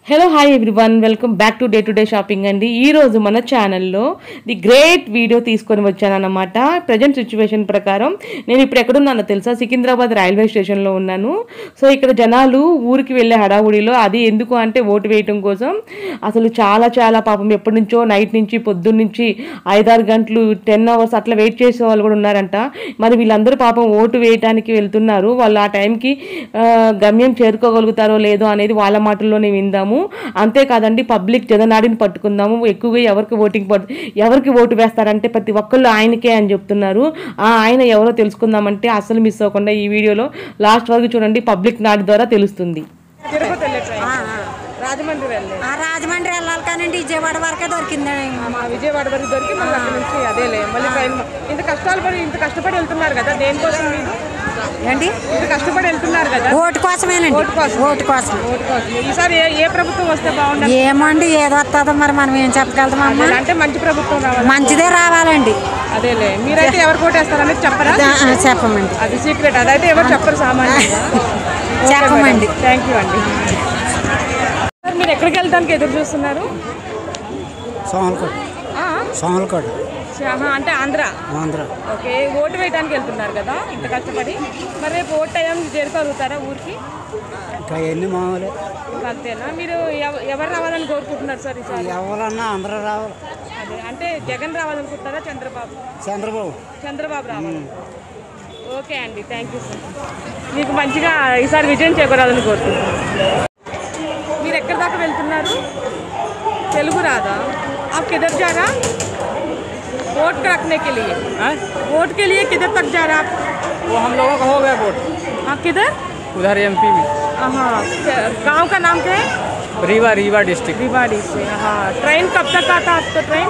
Hello hi everyone, welcome back to day shopping అండి. ఈరోజు మన ఛానల్లో ది గ్రేట్ వీడియో తీసుకొని వచ్చానన్నమాట. ప్రజెంట్ సిచ్యువేషన్ ప్రకారం నేను ఇప్పుడు ఎక్కడున్నానో తెలుసా? సికింద్రాబాద్ రైల్వే స్టేషన్లో ఉన్నాను. సో ఇక్కడ జనాలు ఊరికి వెళ్ళే హడావుడిలో, అది ఎందుకు అంటే ఓటు వేయటం కోసం. అసలు చాలా పాపం ఎప్పటి నుంచో నైట్ నుంచి పొద్దున్న నుంచి 5-6 గంటలు 10 hours అట్లా వెయిట్ చేసే వాళ్ళు కూడా ఉన్నారంట. మరి వీళ్ళందరూ పాపం ఓటు వేయటానికి వెళ్తున్నారు. వాళ్ళు ఆ టైంకి గమ్యం చేరుకోగలుగుతారో లేదో అనేది వాళ్ళ మాటల్లోనే విందాము. అంతేకాదండి, పబ్లిక్ జననాడిని పట్టుకుందాము. ఎక్కువగా ఎవరికి ఓటు వేస్తారంటే ప్రతి ఒక్కళ్ళు ఆయనకే అని చెప్తున్నారు. ఆ ఆయన ఎవరో తెలుసుకుందామంటే అసలు మిస్ అవ్వకుండా ఈ వీడియోలో లాస్ట్ వరకు చూడండి. పబ్లిక్ నాడి ద్వారా తెలుస్తుంది. రాజమండ్రి వెళ్ళాలి కానీ విజయవాడ వరకే దొరికిందండి. విజయవాడ వరకు దొరికి మళ్ళీ అక్కడ నుంచి అదేలే మళ్ళీ ట్రైన్. ఇంత కష్టపడి వెళ్తున్నారు కదా, దేనికోసం ఏంటి? ఇంత కష్టపడి వెళ్తున్నారు కదా, ఓటు కోసమేనండి. ఓటు కోసం. ఈసారి ఏ ప్రభుత్వం వస్తే బాగుంటుంది? ఏమండి, ఏదో వస్తుందో మరి మనం ఏం చెప్పగలుగుతామమ్మా? అంటే మంచి ప్రభుత్వం రావాలి, మంచిదే రావాలండి. అదేలే. మీరైతే ఎవరు కోటేస్తారనేది చెప్పరా? చెప్పమండి, అది సీక్రెట్. అదైతే ఎవరు చెప్పరు సామాన్యంగా. చెప్పమండి. థ్యాంక్ యూ అండి. మీరు ఎక్కడికి వెళ్తానికి ఎదురు చూస్తున్నారు? సోమలకోట. అంటే ఆంధ్ర. ఓకే, ఓటు వేయడానికి వెళ్తున్నారు కదా ఇంత కష్టపడి. మరి రేపు ఓటు టైం చేరుకోగలుగుతారా ఊరికి? ఎన్ని మామూలే అంతేనా? మీరు ఎవరు రావాలని కోరుకుంటున్నారు సార్ ఈసారి? ఎవరన్నా అందరూ రావాలి. అదే అంటే జగన్ రావాలనుకుంటున్నారా చంద్రబాబు రావాలి? ఓకే అండి, థ్యాంక్ యూ సార్. మీకు మంచిగా ఈసారి విజయం చేకూరాలని కోరుకుంటున్నాను. మీరు ఎక్కడి దాకా వెళ్తున్నారు? తెలుగు రాదా? आप किधर जा रहा? वोट रखने के लिए? वोट के लिए किधर तक जा रहा आप? वो हम लोगों का हो गया वोट। आप किधर? उधर एमपी में। हाँ, गांव का नाम क्या है? रीवा डिस्ट्रिक्ट। रिवाड़ी से। हाँ, ट्रेन कब तक आता आपका ट्रेन?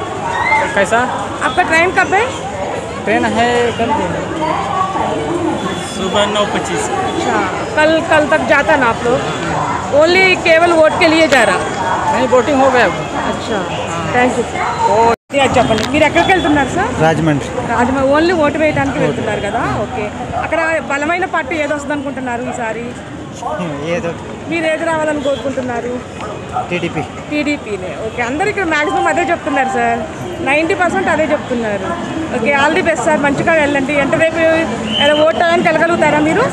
कैसा? आपका ट्रेन कब है? ट्रेन है कल सुबह 9:25। अच्छा, कल तक जाता ना आप लोग? ओनली केवल वोट के लिए जा रहा? नहीं, वोटिंग हो गया। अच्छा, థ్యాంక్ యూ. చెప్పండి, మీరు ఎక్కడికి వెళ్తున్నారు సార్? రాజమండ్రి. ఓన్లీ ఓటు వేయడానికి వెళ్తున్నారు కదా. ఓకే, అక్కడ బలమైన పార్టీ ఏది వస్తుంది అనుకుంటున్నారు ఈసారి? మీరు ఏది రావాలని కోరుకుంటున్నారు? టీడీపీనే. ఓకే, అందరు ఇక్కడ మ్యాక్సిమం అదే చెప్తున్నారు సార్. 90% అదే చెప్తున్నారు. Okay, all the best sir, మంచిగా వెళ్ళండి. అంటే రేపు ఓట్ టైంకి వెళ్ళగలుగుతారా మీరు?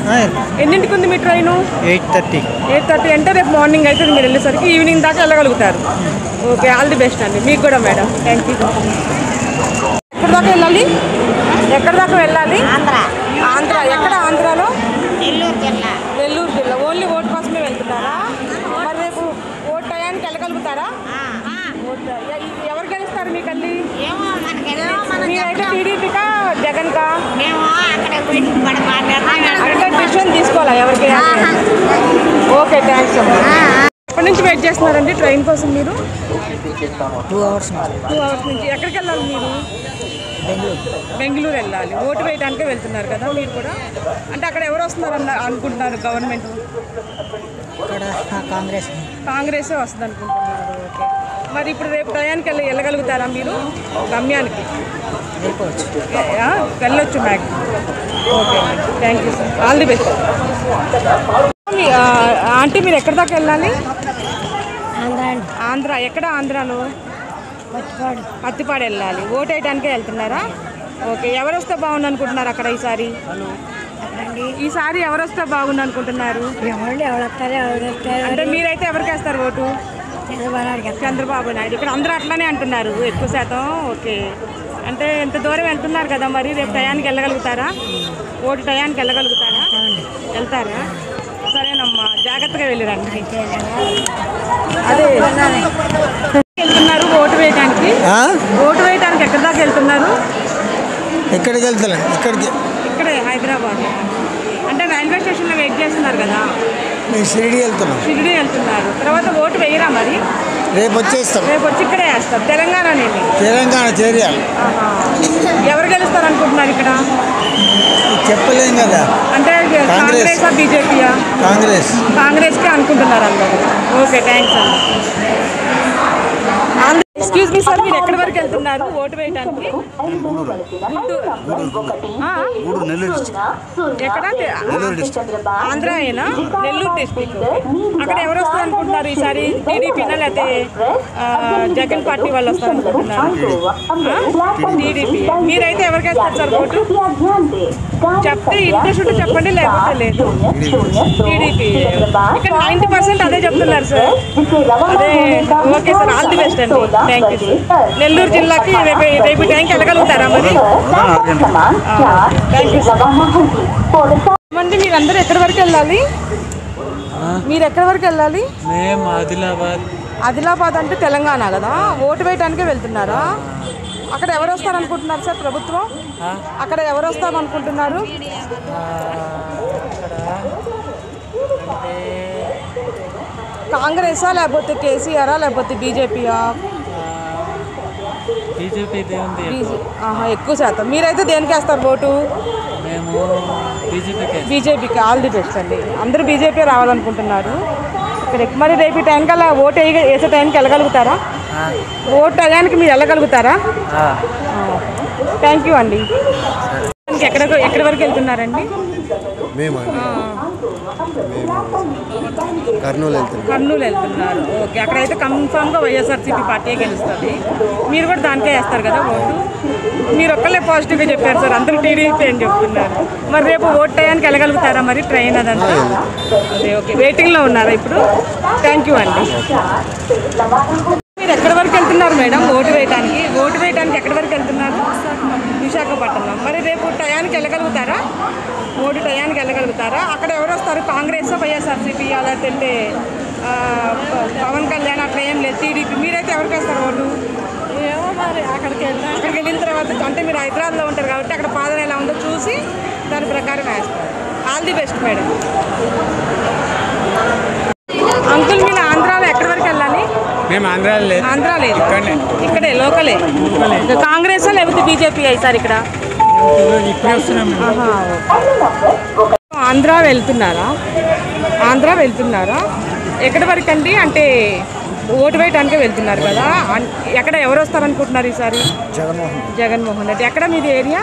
ఎన్నింటికి ఉంది మీ ట్రైను? 8:30. అంటే రేపు మార్నింగ్ అయితే మీరు వెళ్ళేసరికి ఈవినింగ్ దాకా వెళ్ళగలుగుతారు. ఓకే, ఆల్ ది బెస్ట్ అండి మీకు కూడా మేడం. Thank you. ఎక్కడి దాకా వెళ్ళాలి? ఆంధ్ర. ఎక్కడ ఆంధ్రాలో? నెల్లూరు జిల్లా. ఓన్లీ ఓటు కోసమే వెళ్తున్నారా? మరి రేపు ఓటు టయానికి వెళ్ళగలుగుతారా? ఎవరు గెలుస్తారు మీకు? అల్లి మీరైతే టీడీపీకా జగన్కా? అంటే డిసిషన్ తీసుకోవాలా ఎవరికి? ఓకే, థ్యాంక్స్ అమ్మా. ఎప్పటి నుంచి వెయిట్ చేస్తున్నారండి ట్రైన్ కోసం మీరు? 2 hours నుంచి. ఎక్కడికి వెళ్ళాలి మీరు? బెంగళూరు వెళ్ళాలి. ఓటు వేయడానికే వెళ్తున్నారు కదా మీరు కూడా? అంటే అక్కడ ఎవరు వస్తున్నారు అనుకుంటున్నారు? గవర్నమెంట్ కాంగ్రెసే వస్తుంది అనుకుంటున్నారు. ఓకే, మరి ఇప్పుడు రేపు టయానికి వెళ్ళగలుగుతారా మీరు గమ్యానికి? వెళ్ళొచ్చు maximum. Okay, thank you sir, all the best. Aunty, మీరు ఎక్కడి దాకా వెళ్ళాలి? ఆంధ్ర. ఎక్కడ ఆంధ్రాలో? పత్తిపాడు వెళ్ళాలి. ఓటు వేయడానికే వెళ్తున్నారా? ఓకే, ఎవరు వస్తే బాగుంది అనుకుంటున్నారు అక్కడ ఈసారి? ఎవరు వస్తే బాగుంది అనుకుంటున్నారు? అంటే మీరైతే ఎవరికి వేస్తారు ఓటు? చంద్రబాబు నాయుడు. ఇక్కడ అందరూ అట్లానే అంటున్నారు ఎక్కువ శాతం. ఓకే, అంటే ఎంత దూరం వెళ్తున్నారు కదా, మరి రేపు టయానికి వెళ్ళగలుగుతారా? ఓటు టయానికి వెళ్ళగలుగుతారా? వెళ్తారా? సరేనమ్మా, జాగ్రత్తగా వెళ్ళిరండి. అదే వెళ్తున్నారు ఓటు వేయడానికి ఎక్కడి దాకా వెళ్తున్నారు? ఎక్కడికి వెళ్తాను? ఇక్కడే హైదరాబాద్. అంటే రైల్వే స్టేషన్లో వెయిట్ చేస్తున్నారు కదా. షిరిడి వెళ్తున్నారు. తర్వాత ఓటు వేయరా మరి? రేపు వచ్చి ఇక్కడే వేస్తారు. తెలంగాణ చేయాలి. ఎవరు గెలుస్తారు అనుకుంటున్నారు ఇక్కడ? చెప్పలేం కదా. అంటే కాంగ్రెసా బీజేపీయా? కాంగ్రెస్కే అనుకుంటున్నారు అందరూ. ఓకే, థ్యాంక్స్ అండి. ఎక్స్క్యూజ్ మీ సార్, మీరు ఎక్కడి వరకు వెళ్తున్నారు ఓటు వేయడానికి? ఎక్కడ? ఆంధ్రాయేనా? నెల్లూరు డిస్ట్రిక్ట్. అక్కడ ఎవరు వస్తారు అనుకుంటున్నారు ఈసారి? టీడీపీనా లేకపోతే జగన్ పార్టీ వాళ్ళు వస్తారు అనుకుంటున్నారు? టీడీపీ. మీరైతే ఎవరికి వేస్తారు సార్ ఓటు? చెప్తే ఇంట్రెస్ట్ ఉంటే చెప్పండి, లేకపోతే లేదు. టీడీపీ. ఇక్కడ 90% అదే చెప్తున్నారు సార్. అదే. Okay sir, all the best అండి. Thank you sir. నెల్లూరు జిల్లాకి రేపు టైంకి వెళ్ళగలుగుతారా మరి? Thank you sir. మంది మీరందరూ ఎక్కడి వరకు వెళ్ళాలి? మీరు ఎక్కడి వరకు వెళ్ళాలి? మేము ఆదిలాబాద్. ఆదిలాబాద్ అంటే తెలంగాణ కదా, ఓటు వేయడానికే వెళ్తున్నారా? అక్కడ ఎవరు వస్తారు అనుకుంటున్నారు సార్ ప్రభుత్వం? అక్కడ ఎవరు వస్తారు అనుకుంటున్నారు? కాంగ్రెసా లేకపోతే కేసీఆరా లేకపోతే బీజేపీయా? ఎక్కువ శాతం. మీరైతే దేనికి వేస్తారు ఓటు? బీజేపీకి. ఆల్ ది బెస్ట్ అండి. అందరూ బీజేపీ రావాలనుకుంటున్నారు ఇక్కడ. మరి రేపు టైం కల్లా ఓటు వేసే టైంకి వెళ్ళగలుగుతారా? ఓటు టయానికి మీరు వెళ్ళగలుగుతారా? థ్యాంక్ యూ అండి. ఎక్కడి వరకు వెళ్తున్నారండి? కర్నూలు వెళ్తున్నారు. ఓకే. అక్కడైతే కన్ఫామ్గా వైఎస్ఆర్సీపీ పార్టీ గెలుస్తుంది. మీరు కూడా దానికే వేస్తారు కదా ఓటు? మీరు ఒక్కళ్ళే పాజిటివ్గా చెప్పారు సార్, అందరూ టీడీపీ అని చెప్తున్నారు. మరి రేపు ఓటు టయానికి వెళ్ళగలుగుతారా మరి? ట్రైన్ అదంతా అదే. ఓకే. వెయిటింగ్లో ఉన్నారా ఇప్పుడు? థ్యాంక్ యూ అండి. మీరు ఎక్కడి వరకు వెళ్తున్నారు మేడం ఓటు వేయడానికి? ఓటు వేయడానికి ఎక్కడి వరకు వెళ్తున్నారు? విశాఖపట్నం. మరి రేపు టయానికి వెళ్ళగలుగుతారా? ఓటు టయానికి వెళ్ళగలుగుతారా? అక్కడ ఎవరు వస్తారు? కాంగ్రెస్, వైఎస్ఆర్సీపీ, లేదంటే పవన్ కళ్యాణ్ అట్లా ఏం లేదు, టీడీపీ. మీరైతే ఎవరికి వేస్తారు ఓటు? ఏమో మరి. అక్కడికి వెళ్ళిన తర్వాత అంటే మీరు హైదరాబాద్లో ఉంటారు కాబట్టి అక్కడ పాలన ఎలా ఉందో చూసి దాని ప్రకారం వేస్తారు. All the best madam. Uncle, మీరు ఆంధ్రాలో ఎక్కడి వరకు వెళ్ళాలి? మేము ఆంధ్ర లేదు, ఇక్కడే లోకలే. కాంగ్రెస్ లేకపోతే బీజేపీ సార్ ఇక్కడ? ఆంధ్ర వెళ్తున్నారా? ఎక్కడి వరకు అండి? అంటే ఓటు వేయడానికే వెళ్తున్నారు కదా. ఎక్కడ ఎవరు వస్తారనుకుంటున్నారు ఈసారి? జగన్మోహన్ రెడ్డి. ఎక్కడ మీది ఏరియా?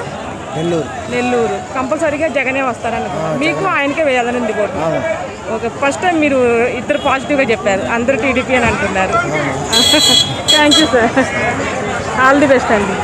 నెల్లూరు. కంపల్సరీగా జగనే వస్తారనుకుంటున్నారు. మీకు ఆయనకే వేయాలని ఉంది ఓటు? ఓకే. ఫస్ట్ టైం మీరు ఇద్దరు పాజిటివ్గా చెప్పారు, అందరూ టీడీపీ అని అంటున్నారు. Thank you sir. All the best అండి.